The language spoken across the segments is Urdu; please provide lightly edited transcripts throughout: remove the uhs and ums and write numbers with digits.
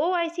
OIC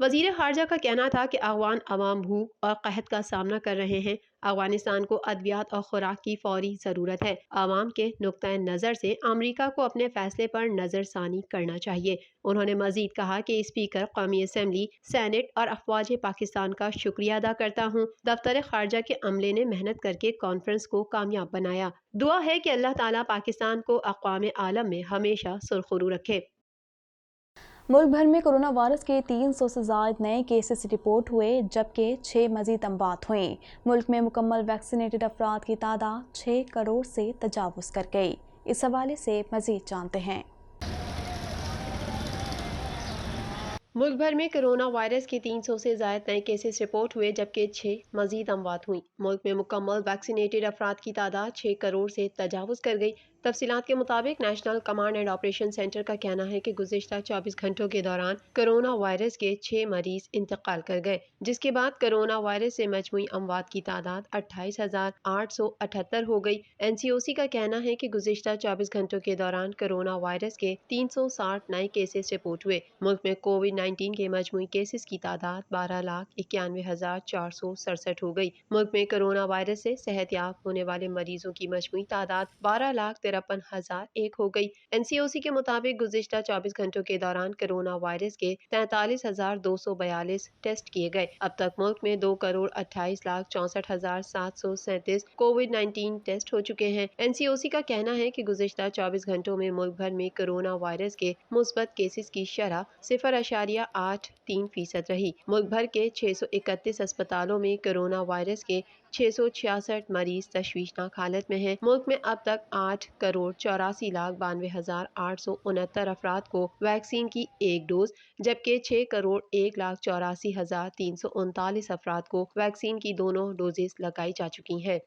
وزیر خارجہ کا کہنا تھا کہ افغان عوام بھوک اور قحط کا سامنا کر رہے ہیں۔ افغانستان کو ادویات اور خوراک کی فوری ضرورت ہے۔ عوام کے نقطۂ نظر سے امریکہ کو اپنے فیصلے پر نظر ثانی کرنا چاہیے۔ انہوں نے مزید کہا کہ اسپیکر قومی اسمبلی، سینٹ اور افواج پاکستان کا شکریہ ادا کرتا ہوں۔ دفتر خارجہ کے عملے نے محنت کر کے کانفرنس کو کامیاب بنایا۔ دعا ہے کہ اللہ تعالیٰ پاکستان کو اقوام عالم میں ہمیشہ سرخرو رکھے۔ ملک بھر میں کرونا وائرس کے 300 سے زائد نئے کیسز رپورٹ ہوئے جبکہ 6 مزید اموات ہوئیں۔ ملک میں مکمل ویکسینیٹڈ افراد کی تعداد 6 کروڑ سے تجاوز کر گئی۔ اس حوالے سے مزید جانتے ہیں۔ ملک بھر میں کرونا وائرس کے 300 سے زائد نئے کیسز رپورٹ ہوئے جبکہ 6 مزید اموات ہوئیں۔ ملک میں مکمل ویکسینیٹڈ افراد کی تعداد 6 کروڑ سے تجاوز کر گئی۔ تفصیلات کے مطابق national command and operation centre کا کہنا ہے کہ گزشتہ 24 گھنٹوں کے دوران کرونا وائرس کے 6 مریض انتقال کر گئے، جس کے بعد کرونا وائرس سے مجموعی اموات کی تعداد 28,878 ہو گئی۔ NCOC کا کہنا ہے کہ گزشتہ 24 گھنٹوں کے دوران کرونا وائرس کے 360 نئے کیسز رپورٹ ہوئے۔ ملک میں کووڈ-19 کے مجموعی کیسز کی تعداد 12,91,467 ہو گئی۔ ملک میں کرونا وائرس سے صحت یاب ہونے والے مریضوں کی مجموعی تعداد 12,53,001 ہو گئی۔ NCOC کے مطابق گزشتہ 24 گھنٹوں کے دوران کرونا وائرس کے 43,242 ٹیسٹ کیے گئے۔ اب تک ملک میں 2,28,64,737 کووڈ-19 ٹیسٹ ہو چکے ہیں۔ NCOC کا کہنا ہے کہ گزشتہ 24 گھنٹوں میں ملک بھر میں کرونا وائرس کے مثبت کیسز کی شرح 0.83% رہی۔ ملک بھر کے 631 اسپتالوں میں کرونا وائرس کے 666 مریض تشویشناک حالت میں ہیں۔ ملک میں اب تک 8,84,92,869 افراد کو ویکسین کی ایک ڈوز جبکہ 6,01,84,339 افراد کو ویکسین کی دونوں ڈوزز لگائی جا چکی ہیں۔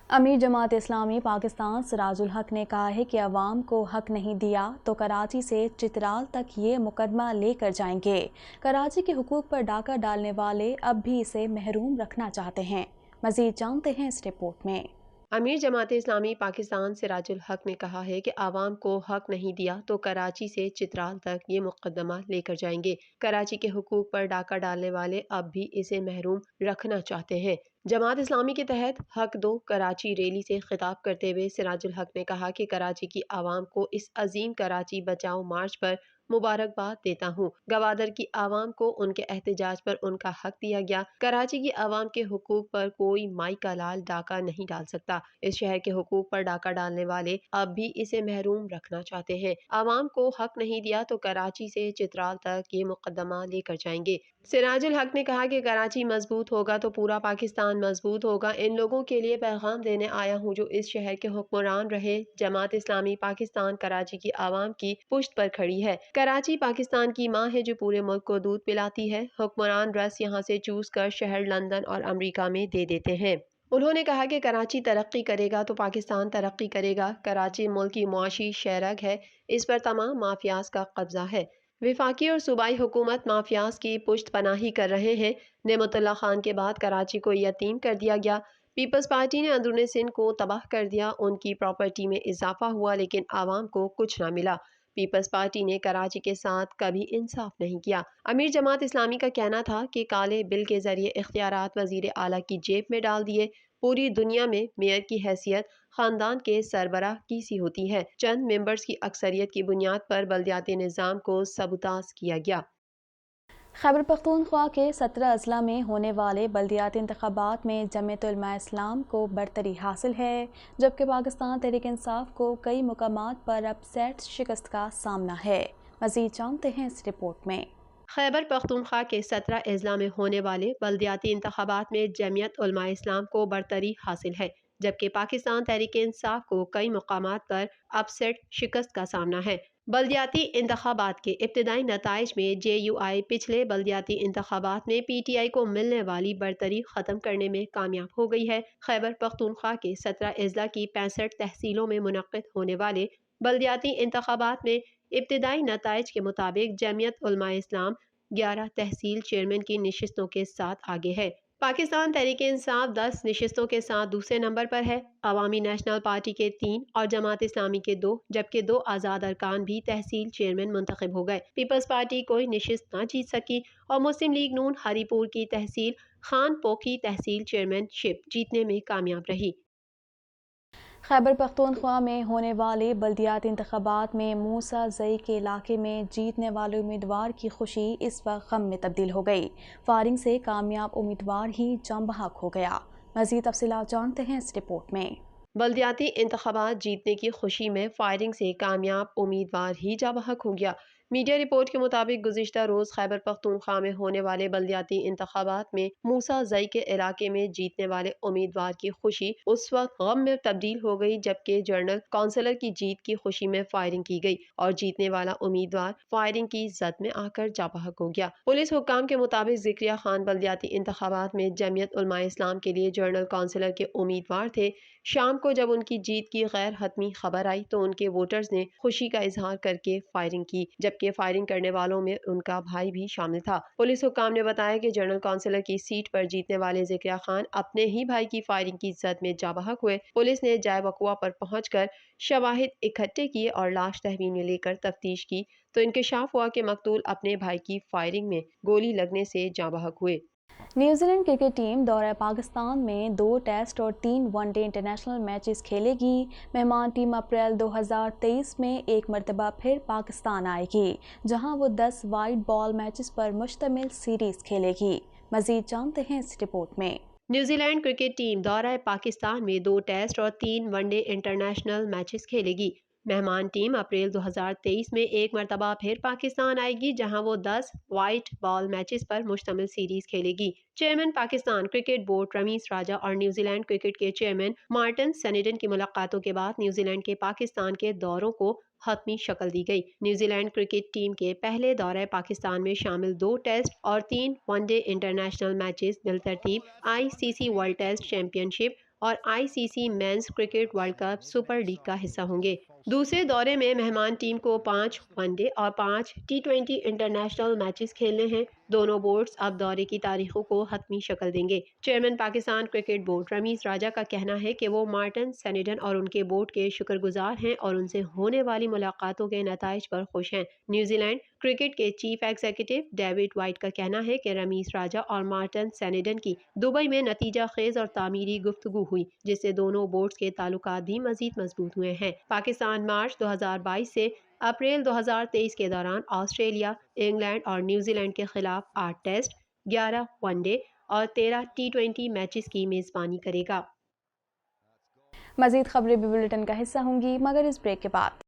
امیر جماعت اسلامی پاکستان سراج الحق نے کہا ہے کہ عوام کو حق نہیں دیا تو کراچی سے چترال تک یہ مقدمہ لے کر جائیں گے۔ کراچی کے حقوق پر ڈاکہ ڈالنے والے اب بھی اسے محروم رکھنا چاہتے ہیں۔ مزید جانتے ہیں اس رپورٹ میں۔ امیر جماعت اسلامی پاکستان سراج الحق نے کہا ہے کہ عوام کو حق نہیں دیا تو کراچی سے چترال تک یہ مقدمہ لے کر جائیں گے۔ کراچی کے حقوق پر ڈاکہ ڈالنے والے اب بھی اسے محروم رکھنا چاہتے ہیں۔ جماعت اسلامی کے تحت حق دو کراچی ریلی سے خطاب کرتے ہوئے سراج الحق نے کہا کہ کراچی کی عوام کو اس عظیم کراچی بچاؤ مارچ پر مبارکباد دیتا ہوں۔ گوادر کی عوام کو ان کے احتجاج پر ان کا حق دیا گیا۔ کراچی کی عوام کے حقوق پر کوئی مائی کا لال ڈاکہ نہیں ڈال سکتا۔ اس شہر کے حقوق پر ڈاکہ ڈالنے والے اب بھی اسے محروم رکھنا چاہتے ہیں۔ عوام کو حق نہیں دیا تو کراچی سے چترال تک یہ مقدمہ لے کر جائیں گے۔ سراج الحق نے کہا کہ کراچی مضبوط ہوگا تو پورا پاکستان مضبوط ہوگا۔ ان لوگوں کے لیے پیغام دینے آیا ہوں جو اس شہر کے حکمران رہے۔ جماعت اسلامی پاکستان کراچی کی عوام کی پشت پر کھڑی ہے۔ کراچی پاکستان کی ماں ہے جو پورے ملک کو دودھ پلاتی ہے۔ حکمران رس یہاں سے چوس کر شہر لندن اور امریکہ میں دے دیتے ہیں۔ انہوں نے کہا کہ کراچی ترقی کرے گا تو پاکستان ترقی کرے گا۔ کراچی ملک کی معاشی شہرگ ہے، اس پر تمام مافیاز کا قبضہ ہے۔ وفاقی اور صوبائی حکومت مافیاز کی پشت پناہی کر رہے ہیں۔ نعمت اللہ خان کے بعد کراچی کو یتیم کر دیا گیا۔ پیپلز پارٹی نے اندرون سندھ کو تباہ کر دیا، ان کی پراپرٹی میں اضافہ ہوا لیکن عوام کو کچھ نہ ملا۔ پیپلز پارٹی نے کراچی کے ساتھ کبھی انصاف نہیں کیا۔ امیر جماعت اسلامی کا کہنا تھا کہ کالے بل کے ذریعے اختیارات وزیر اعلیٰ کی جیب میں ڈال دیے۔ پوری دنیا میں میئر کی حیثیت خاندان کے سربراہ کی سی ہوتی ہے۔ چند ممبرز کی اکثریت کی بنیاد پر بلدیاتی نظام کو سبوتاژ کیا گیا۔ خیبر پختونخوا کے 17 اضلاع میں ہونے والے بلدیاتی انتخابات میں جمعیت علماء اسلام کو برتری حاصل ہے جبکہ پاکستان تحریک انصاف کو کئی مقامات پر اپ سیٹ شکست کا سامنا ہے۔ مزید جانتے ہیں اس رپورٹ میں۔ خیبر پختونخوا کے 17 اضلاع میں ہونے والے بلدیاتی انتخابات میں جمعیت علماء اسلام کو برتری حاصل ہے جبکہ پاکستان تحریک انصاف کو کئی مقامات پر اپ سیٹ شکست کا سامنا ہے۔ بلدیاتی انتخابات کے ابتدائی نتائج میں JUI پچھلے بلدیاتی انتخابات میں PTI کو ملنے والی برتری ختم کرنے میں کامیاب ہو گئی ہے۔ خیبر پختونخوا کے 17 اضلاع کی 65 تحصیلوں میں منعقد ہونے والے بلدیاتی انتخابات میں ابتدائی نتائج کے مطابق جمعیت علماء اسلام 11 تحصیل چیئرمین کی نشستوں کے ساتھ آگے ہے۔ پاکستان تحریک انصاف 10 نشستوں کے ساتھ دوسرے نمبر پر ہے۔ عوامی نیشنل پارٹی کے 3 اور جماعت اسلامی کے 2 جبکہ 2 آزاد ارکان بھی تحصیل چیئرمین منتخب ہو گئے۔ پیپلز پارٹی کوئی نشست نہ جیت سکی اور مسلم لیگ نون ہری پور کی تحصیل خان پوکھی تحصیل چیئرمین شپ جیتنے میں کامیاب رہی۔ خیبر پختونخوا میں ہونے والے بلدیاتی انتخابات میں موسیٰ زئی کے علاقے میں جیتنے والے امیدوار کی خوشی اس وقت غم میں تبدیل ہو گئی۔ فائرنگ سے کامیاب امیدوار ہی جاں بحق ہو گیا۔ مزید تفصیلات جانتے ہیں اس رپورٹ میں۔ بلدیاتی انتخابات جیتنے کی خوشی میں فائرنگ سے کامیاب امیدوار ہی جاں بحق ہو گیا۔ میڈیا رپورٹ کے مطابق گزشتہ روز خیبر پختونخوا میں ہونے والے بلدیاتی انتخابات میں موسیٰ زئی کے علاقے میں جیتنے والے امیدوار کی خوشی اس وقت غم میں تبدیل ہو گئی جبکہ جنرل کونسلر کی جیت کی خوشی میں فائرنگ کی گئی اور جیتنے والا امیدوار فائرنگ کی زد میں آ کر جاں بحق ہو گیا۔ پولیس حکام کے مطابق ذکریہ خان بلدیاتی انتخابات میں جمعیت علماء اسلام کے لیے جنرل کونسلر کے امیدوار تھے۔ شام کو جب ان کی جیت کی غیر حتمی خبر آئی تو ان کے ووٹرز نے خوشی کا اظہار کر کے فائرنگ کی جبکہ فائرنگ کرنے والوں میں ان کا بھائی بھی شامل تھا۔ پولیس حکام نے بتایا کہ جنرل کونسلر کی سیٹ پر جیتنے والے ذکریہ خان اپنے ہی بھائی کی فائرنگ کی زد میں جاں بحق ہوئے۔ پولیس نے جائے وقوع پر پہنچ کر شواہد اکٹھے کیے اور لاش تحویل میں لے کر تفتیش کی تو انکشاف ہوا کہ مقتول اپنے بھائی کی فائرنگ میں گولی لگنے سے جاں بحق ہوئے۔ نیوزی لینڈ کرکٹ ٹیم دورہ پاکستان میں 2 ٹیسٹ اور 3 ون ڈے انٹرنیشنل میچز کھیلے گی۔ مہمان ٹیم اپریل 2023 میں ایک مرتبہ پھر پاکستان آئے گی جہاں وہ 10 وائٹ بال میچز پر مشتمل سیریز کھیلے گی۔ مزید جانتے ہیں اس رپورٹ میں۔ نیوزی لینڈ کرکٹ ٹیم دورہ پاکستان میں 2 ٹیسٹ اور 3 ون ڈے انٹرنیشنل میچز کھیلے گی۔ مہمان ٹیم اپریل 2023 میں ایک مرتبہ پھر پاکستان آئے گی جہاں وہ 10 وائٹ بال میچز پر مشتمل سیریز کھیلے گی۔ Chairman Pakistan cricket board Ramiz Raja اور نیوزی لینڈ کرکٹ کے چیئرمین مارٹن سینیڈن کی ملاقاتوں کے بعد نیوزی لینڈ کے پاکستان کے دوروں کو حتمی شکل دی گئی۔ نیوزی لینڈ کرکٹ ٹیم کے پہلے دورہ پاکستان میں شامل 2 ٹیسٹ اور 3 ون ڈے انٹرنیشنل میچز بالترتیب ICC world test championship اور ICC men's cricket world cup super league کا حصہ ہوں گے۔ دوسرے دورے میں مہمان ٹیم کو 5 ون ڈے اور 5 T20 انٹرنیشنل میچز کھیلنے ہیں۔ دونوں بورڈز اب دورے کی تاریخوں کو حتمی شکل دیں گے۔ Chairman Pakistan cricket board Ramiz Raja کا کہنا ہے کہ وہ مارٹن سینیڈن اور ان کے بورڈ کے شکر گزار ہیں اور ان سے ہونے والی ملاقاتوں کے نتائج پر خوش ہیں۔ نیوزی لینڈ کرکٹ کے چیف ایگزیکٹو ڈیوڈ وائٹ کا کہنا ہے کہ رمیز راجہ اور مارٹن سینیڈن کی دبئی میں نتیجہ خیز اور تعمیری گفتگو ہوئی جس سے دونوں بورڈز کے تعلقات بھی مزید مضبوط ہوئے ہیں۔ پاکستان مارچ 2022 سے اپریل 2023 کے دوران آسٹریلیا، انگلینڈ اور نیوزی لینڈ کے خلاف 8 ٹیسٹ، 11 ون ڈے اور 13 T20 میچز کی میزبانی کرے گا۔ مزید خبریں بھی بلیٹن کا حصہ ہوں گی مگر اس بریک کے بعد۔